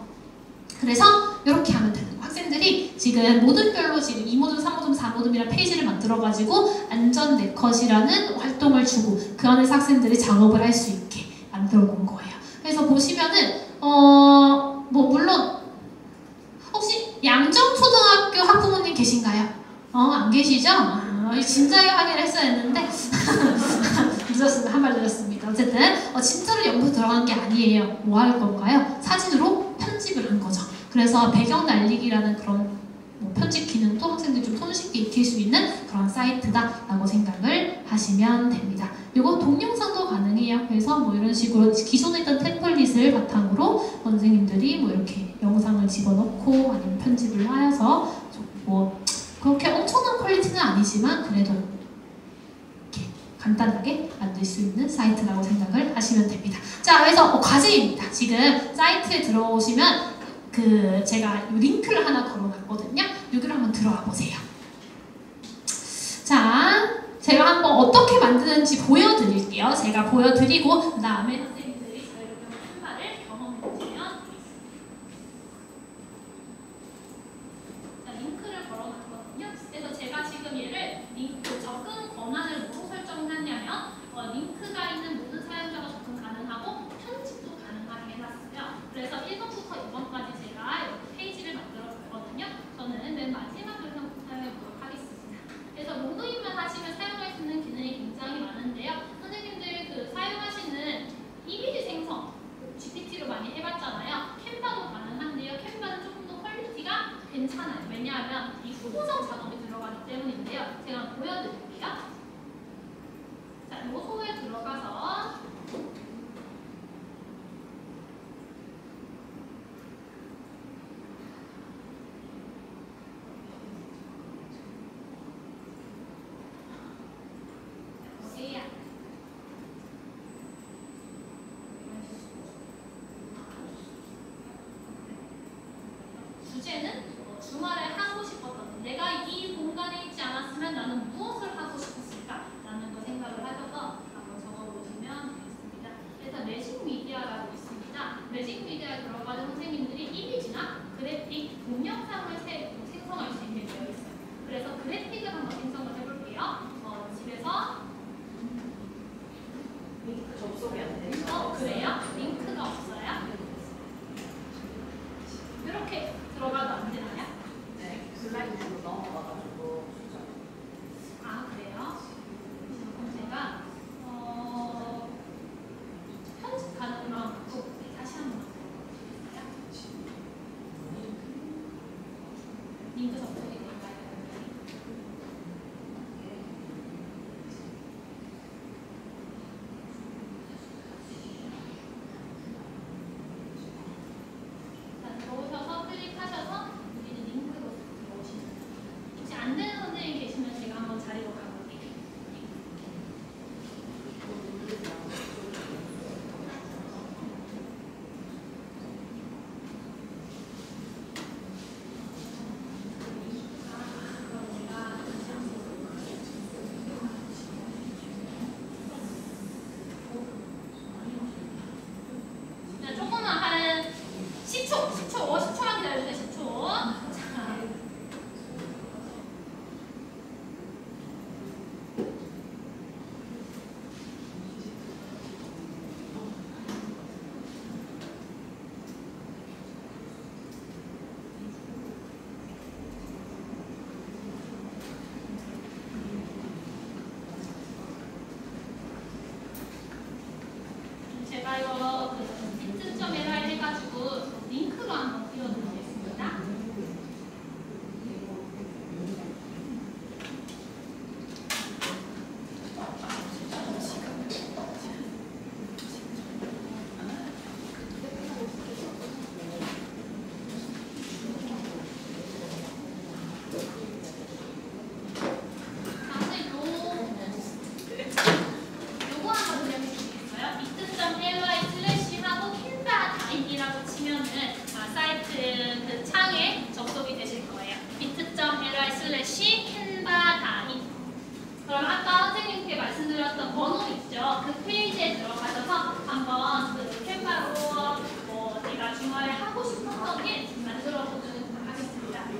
그래서 이렇게 하면 되는 거예요. 학생들이 지금 모듈별로 지금 2모듈, 3모듈, 4모듈이라는 페이지를 만들어가지고 안전 네컷이라는 활동을 주고 그 안에서 학생들이 작업을 할 수 있게 만들어 놓은 거예요. 그래서 보시면은 뭐 물론 혹시 양정초등학교 학부모님 계신가요? 안 계시죠? 진작에 확인을 했어야 했는데 늦었습니다. 한 발 늦었습니다. 어쨌든 진짜로 연구 들어간 게 아니에요. 뭐 할 건가요? 사진으로 편집을 한 거죠. 그래서 배경 날리기라는 그런 편집 기능도 학생들이 좀 손쉽게 익힐 수 있는 그런 사이트다라고 생각을 하시면 됩니다. 이거 동영상도 가능해요. 그래서 뭐 이런 식으로 기존에 있던 템플릿을 바탕으로 선생님들이 뭐 이렇게 영상을 집어넣고 아니면 편집을 하여서 뭐 그렇게 엄청난 퀄리티는 아니지만 그래도 이렇게 간단하게 만들 수 있는 사이트라고 생각을 하시면 됩니다. 자, 그래서 과제입니다. 지금 사이트에 들어오시면 제가 이 링크를 하나 걸어놨거든요. 여기를 한번 들어와 보세요. 자, 제가 한번 어떻게 만드는지 보여드릴게요. 제가 보여드리고 그 다음에 선생님들이 저희를 한 발을 경험해보시면 되겠습니다. 자, 링크를 걸어놨거든요. 그래서 제가 지금 얘를 링크 접근 권한을 뭐로 설정했냐면 링크가 있는 모든 사용자가 접근 가능하고 편집도 가능하게 해놨어요. 그래서 1번부터 2번까지 제가 이렇게 페이지를 만들어 줬거든요. 저는 맨 마지막 영상부터 사용해보도록 하겠습니다. 그래서 로그인만 하시면 사용할 수 있는 기능이 굉장히 많은데요. 선생님들 사용하시는 이미지 생성 GPT로 많이 해봤잖아요. 캔바도 가능한데요. 캔바는 조금 더 퀄리티가 괜찮아요. 왜냐하면 이 후보정 작업이 들어가기 때문인데요. 제가 보여드릴게요. 자, 요소에 들어가서 주제는 주말에 하고 싶었던 내가 이 공간에 있지 않았으면 나는 무엇을 하고 싶었을까? 라는 거 생각을 하셔서 한번 적어보시면 되겠습니다. 그래서 매직 미디어라고 있습니다. 매직 미디어에 들어가는 선생님들이 이미지나 그래픽, 동영상을 생성할 수 있게 되어 있어요. 그래서 그래픽을 한번 생성을 해볼게요. 집에서 링크 접속이 안 돼요. 그래요? 링크가 없어요? 이렇게 들어가도 안 되나요? 네, 슬라이드로 넘어가가지고 아, 그래요? 그럼 제가 편집 가능한 다시 한번 해볼게요. 링크 접속이 될까요? 들어오셔서 클릭하셔서 여기는 링크로 들어오시면 됩니다. 혹시 안 되는 선생님 계시면 제가 한번 자리로 가볼게요.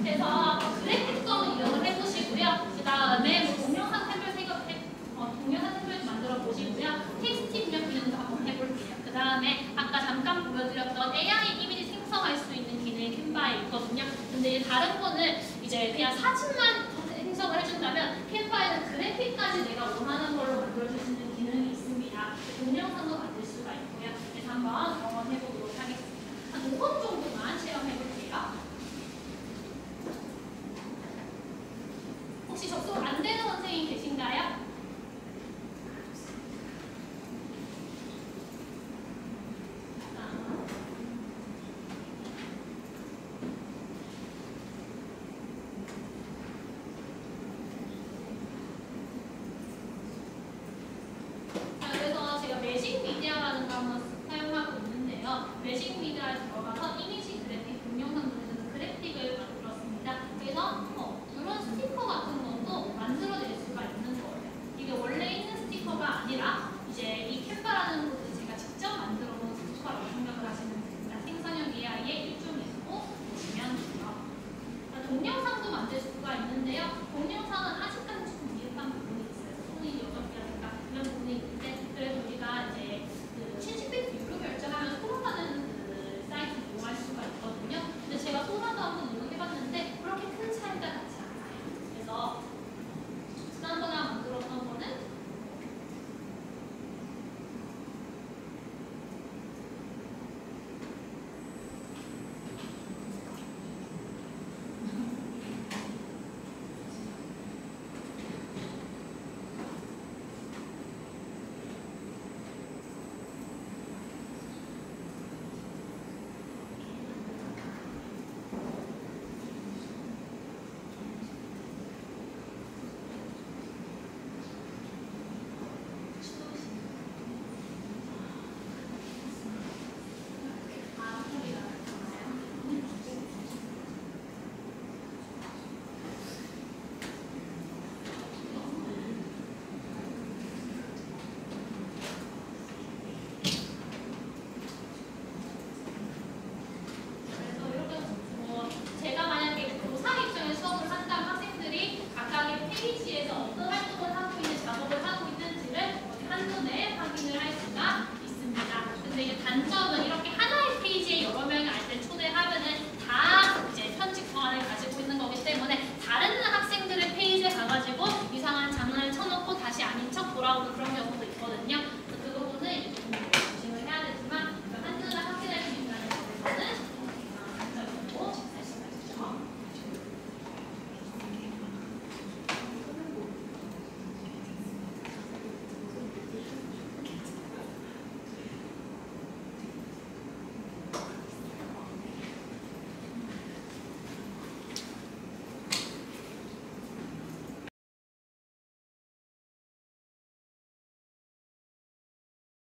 그래서 그래픽성 이용을 해보시고요. 그 다음에 동영상 샘플 만들어 보시고요. 텍스트 입력 기능도 한번 해볼게요. 그 다음에 아까 잠깐 보여드렸던 AI 이미지 생성할 수 있는 기능이 캔바에 있거든요. 근데 다른 거는 이제 그냥 사진만 생성을 해준다면 캔바에는 그래픽까지 내가 원하는 걸로 만들어줄 수 있는 기능이 있습니다. 동영상도 만들 수가 있고요. 그래서 한번 경험해보도록 하겠습니다. 한 5분 정도만 체험해볼게요. 혹시 접속 안 되는 선생님 계신가요? 그래서 제가 매직 미디어라는 거 한번 사용하고 있는데요. 매직 미디어에 들어가서 이미지 그래픽, 동영상 중에서 그래픽을 만들었습니다. 그래서 이런 스티커 같은 것도 만들어낼 수가 있는 거예요. 이게 원래 있는 스티커가 아니라 이제 이 캔바라는 곳에 제가 직접 만들어 놓은 스티커라고 생각을 하시면 됩니다. 생성형 AI의 일종이라고 보시면 돼요. 동영상도 만들 수가 있는데요.